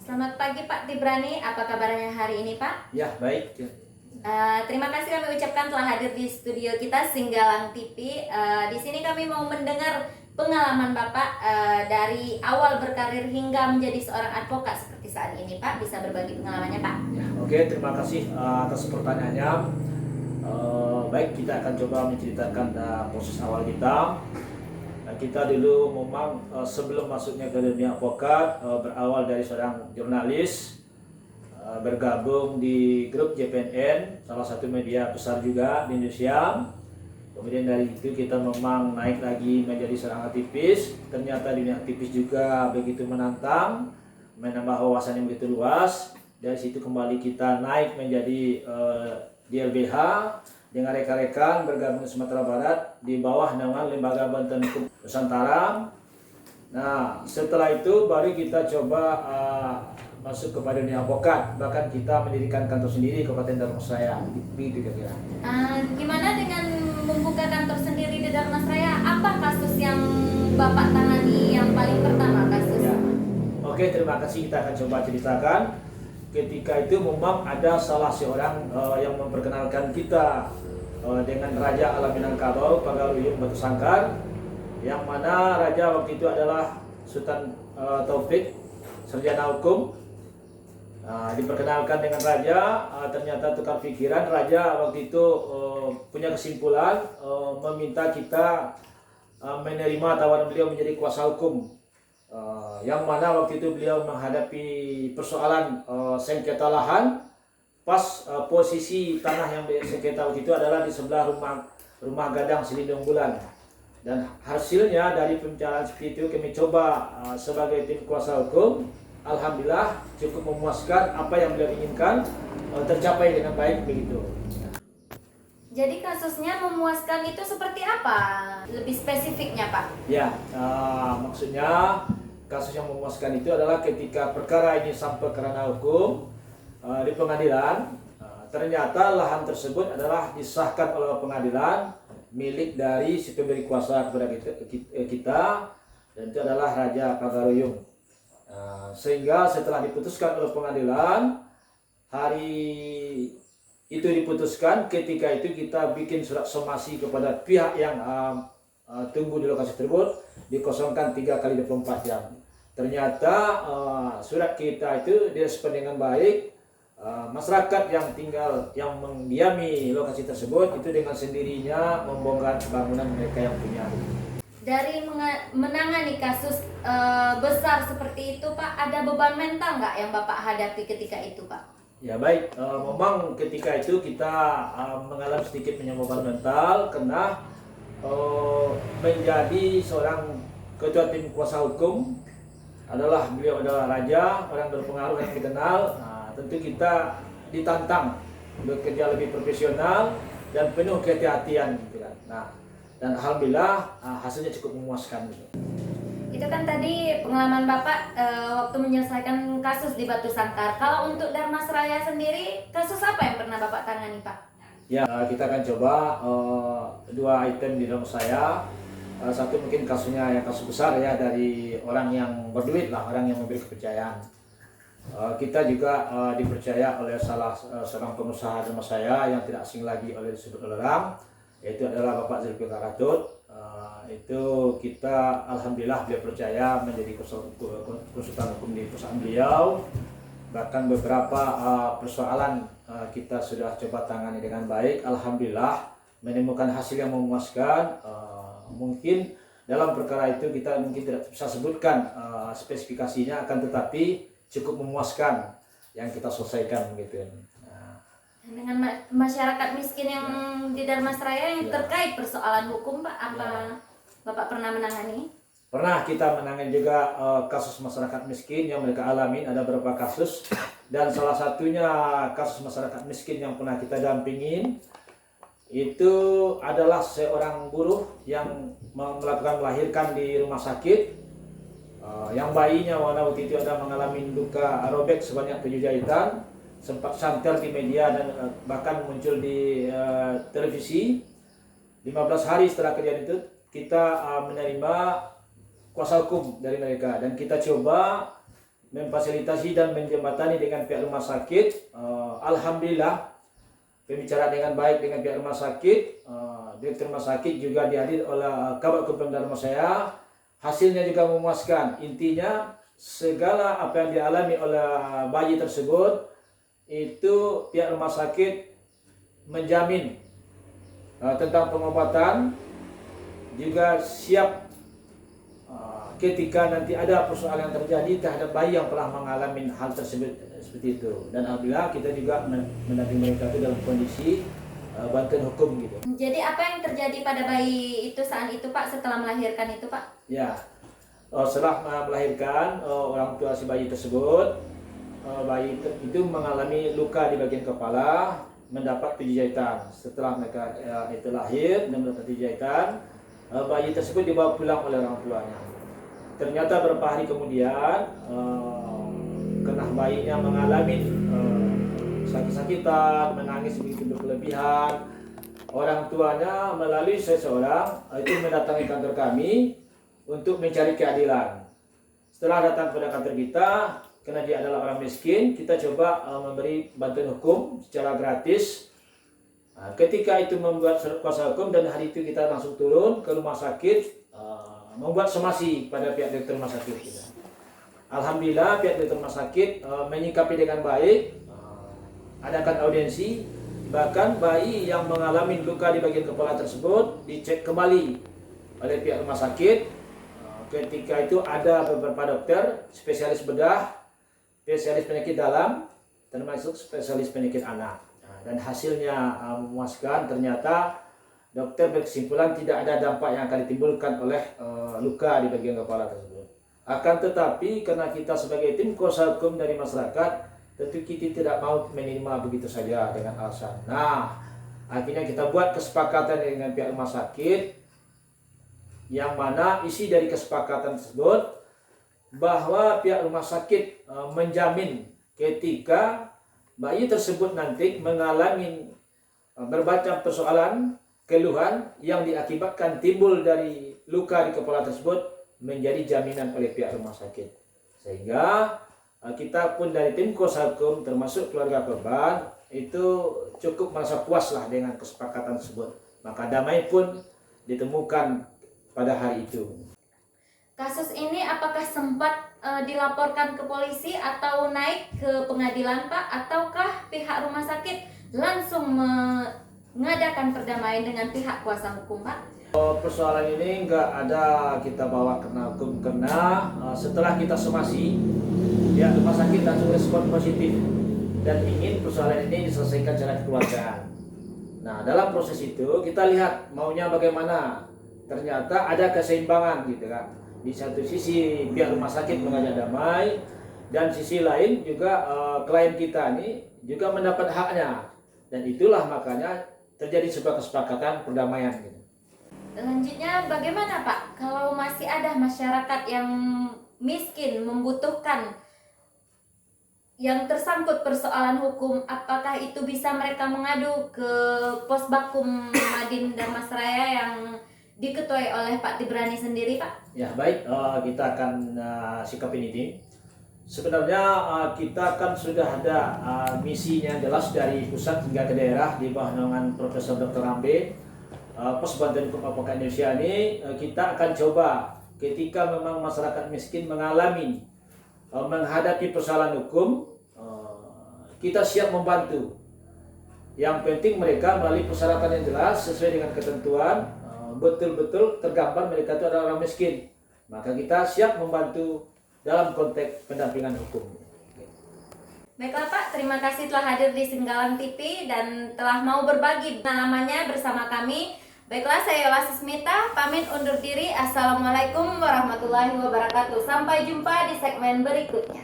Selamat pagi Pak Tibrani, apa kabarnya hari ini Pak? Ya, baik. Terima kasih kami ucapkan telah hadir di studio kita Singgalang TV. Di sini kami mau mendengar pengalaman Bapak dari awal berkarir hingga menjadi seorang advokat seperti saat ini Pak. Bisa berbagi pengalamannya Pak? Ya, oke, terima kasih atas pertanyaannya. Baik, kita akan coba menceritakan proses awal kita. Kita dulu memang sebelum masuknya ke dunia advokat berawal dari seorang jurnalis, bergabung di grup JPNN, salah satu media besar juga di Indonesia. Kemudian dari itu kita memang naik lagi menjadi seorang aktivis. Ternyata dunia aktivis juga begitu menantang, menambah wawasan yang begitu luas. Dari situ kembali kita naik menjadi di LBH dengan rekan-rekan bergabung di Sumatera Barat di bawah naungan Lembaga Bantuan Hukum Nusantara. Nah, setelah itu baru kita coba masuk kepada dunia advokat. Bahkan kita mendirikan kantor sendiri di Kabupaten Dharmasraya. Begitu kira-kira. Gimana dengan membuka kantor sendiri di Dharmasraya? Apa kasus yang Bapak tangani yang paling pertama kasus? Ya. Oke, terima kasih. Kita akan coba ceritakan. Ketika itu memang ada salah seorang yang memperkenalkan kita dengan Raja Alam Minangkabau Pagaruyung Batu Sangkar, yang mana Raja waktu itu adalah Sultan Taufik, sarjana hukum. Diperkenalkan dengan Raja, ternyata tukar pikiran. Raja waktu itu punya kesimpulan meminta kita menerima tawaran beliau menjadi kuasa hukum. Yang mana waktu itu beliau menghadapi persoalan sengketa lahan. Pas posisi tanah yang sengketa waktu itu adalah di sebelah rumah gadang Selindung Bulan. Dan hasilnya dari pembicaraan seperti itu kami coba sebagai tim kuasa hukum, alhamdulillah cukup memuaskan, apa yang beliau inginkan tercapai dengan baik begitu. Jadi kasusnya memuaskan itu seperti apa? Lebih spesifiknya Pak? Ya, maksudnya kasus yang memuaskan itu adalah ketika perkara ini sampai ke ranah hukum di pengadilan, ternyata lahan tersebut adalah disahkan oleh pengadilan milik dari si pemberi kuasa kepada kita, dan itu adalah Raja Pagaruyung. Sehingga setelah diputuskan oleh pengadilan, hari itu diputuskan, ketika itu kita bikin surat somasi kepada pihak yang tunggu di lokasi tersebut, dikosongkan 3 kali 24 jam. Ternyata surat kita itu direspon dengan baik. Masyarakat yang tinggal, yang mendiami lokasi tersebut itu dengan sendirinya membongkar bangunan mereka yang punya. Dari menangani kasus besar seperti itu Pak, ada beban mental nggak yang Bapak hadapi ketika itu Pak? Ya baik, memang ketika itu kita mengalami sedikit beban mental karena menjadi seorang ketua tim kuasa hukum beliau adalah raja, orang berpengaruh yang dikenal. Tentu kita ditantang bekerja lebih profesional dan penuh kehati-hatian gitu kan. Dan alhamdulillah hasilnya cukup memuaskan gitu. Itu kan tadi pengalaman Bapak waktu menyelesaikan kasus di Batu Sangkar. Kalau untuk Dharmasraya sendiri, kasus apa yang pernah Bapak tangani Pak? Ya, kita akan coba 2 item di dalam saya. Satu mungkin kasusnya yang kasus besar ya, dari orang yang berduit lah, orang yang memberi kepercayaan. Kita juga dipercaya oleh salah seorang pengusaha Dharmasraya yang tidak asing lagi disebut oleh orang, yaitu adalah Bapak Zulfikar Ratut. Itu kita alhamdulillah beliau percaya menjadi konsultan hukum di perusahaan beliau. Bahkan beberapa persoalan kita sudah coba tangani dengan baik, alhamdulillah menemukan hasil yang memuaskan. Mungkin dalam perkara itu kita mungkin tidak bisa sebutkan spesifikasinya, akan tetapi cukup memuaskan yang kita selesaikan gitu. Dengan masyarakat miskin yang di Dharmasraya yang terkait persoalan hukum Pak, apa Bapak pernah menangani? Pernah kita menangani juga kasus masyarakat miskin yang mereka alami. Ada beberapa kasus, dan salah satunya kasus masyarakat miskin yang pernah kita dampingin itu adalah seorang buruh yang melakukan melahirkan di rumah sakit. Yang bayinya waktu itu ada mengalami luka robek sebanyak 7 jahitan, sempat santer di media dan bahkan muncul di televisi. 15 hari setelah kejadian itu kita menerima kuasa hukum dari mereka, dan kita coba memfasilitasi dan menjembatani dengan pihak rumah sakit. Alhamdulillah pembicaraan dengan baik dengan pihak rumah sakit. Direktur rumah sakit juga dihadir oleh Kabak Pemda rumah saya. Hasilnya juga memuaskan. Intinya segala apa yang dialami oleh bayi tersebut itu pihak rumah sakit menjamin tentang pengobatan, juga siap ketika nanti ada persoalan yang terjadi terhadap bayi yang telah mengalami hal tersebut seperti itu. Dan alhamdulillah kita juga mendampingi mereka itu dalam kondisi bantuan hukum gitu. Jadi apa yang terjadi pada bayi itu saat itu Pak, setelah melahirkan itu Pak? Ya, setelah melahirkan orang tua si bayi tersebut, bayi itu mengalami luka di bagian kepala, mendapat 7 jahitan. Setelah mereka itu lahir dan mendapat 7 jahitan, bayi tersebut dibawa pulang oleh orang tuanya. Ternyata beberapa hari kemudian kena bayinya mengalami sakit-sakitan, menangis begitu berlebihan. Orang tuanya melalui seseorang itu mendatangi kantor kami untuk mencari keadilan. Setelah datang pada kantor kita, karena dia adalah orang miskin, kita coba memberi bantuan hukum secara gratis. Ketika itu membuat surat kuasa hukum, dan hari itu kita langsung turun ke rumah sakit membuat somasi pada pihak direktur rumah sakit kita. Alhamdulillah pihak direktur rumah sakit menyikapi dengan baik, adakan audiensi, bahkan bayi yang mengalami luka di bagian kepala tersebut dicek kembali oleh pihak rumah sakit. Ketika itu ada beberapa dokter, spesialis bedah, spesialis penyakit dalam, termasuk spesialis penyakit anak. Dan hasilnya memuaskan. Ternyata dokter berkesimpulan tidak ada dampak yang akan ditimbulkan oleh luka di bagian kepala tersebut. Akan tetapi karena kita sebagai tim kuasa hukum dari masyarakat, tentu kita tidak mau menerima begitu saja dengan alasan. Nah, akhirnya kita buat kesepakatan dengan pihak rumah sakit, yang mana isi dari kesepakatan tersebut bahwa pihak rumah sakit menjamin ketika bayi tersebut nanti mengalami berbagai persoalan, keluhan yang diakibatkan timbul dari luka di kepala tersebut, menjadi jaminan oleh pihak rumah sakit. Sehingga kita pun dari tim kuasa hukum termasuk keluarga korban itu cukup merasa puas lah dengan kesepakatan tersebut. Maka damai pun ditemukan pada hari itu. Kasus ini apakah sempat dilaporkan ke polisi atau naik ke pengadilan Pak, ataukah pihak rumah sakit langsung mengadakan perdamaian dengan pihak kuasa hukum Pak? Persoalan ini nggak ada kita bawa kena hukum, karena setelah kita somasi, ya rumah sakit langsung respon positif dan ingin persoalan ini diselesaikan secara kekeluargaan. Nah, dalam proses itu kita lihat maunya bagaimana. Ternyata ada keseimbangan gitu kan. Di satu sisi pihak rumah sakit mengajak damai, dan sisi lain juga klien kita ini juga mendapat haknya. Dan itulah makanya terjadi sebuah kesepakatan perdamaian gitu. Selanjutnya bagaimana Pak kalau masih ada masyarakat yang miskin membutuhkan, yang tersangkut persoalan hukum, apakah itu bisa mereka mengadu ke Posbakum Madin Dharmasraya yang diketuai oleh Pak Tibrani sendiri Pak? Ya baik, kita akan sikapin ini. Sebenarnya kita kan sudah ada misinya jelas dari pusat hingga ke daerah di bawah naungan Profesor Dr. Rambe. Pos Bantuan Hukum Advokat Indonesia ini kita akan coba ketika memang masyarakat miskin mengalami menghadapi persoalan hukum, kita siap membantu. Yang penting mereka melalui persyaratan yang jelas sesuai dengan ketentuan, betul-betul tergambar mereka itu adalah orang miskin. Maka kita siap membantu dalam konteks pendampingan hukum. Baiklah Pak, terima kasih telah hadir di Singgalang TV dan telah mau berbagi pengalamannya bersama kami. Baiklah, saya Yola Sismita, pamit undur diri. Assalamualaikum warahmatullahi wabarakatuh. Sampai jumpa di segmen berikutnya.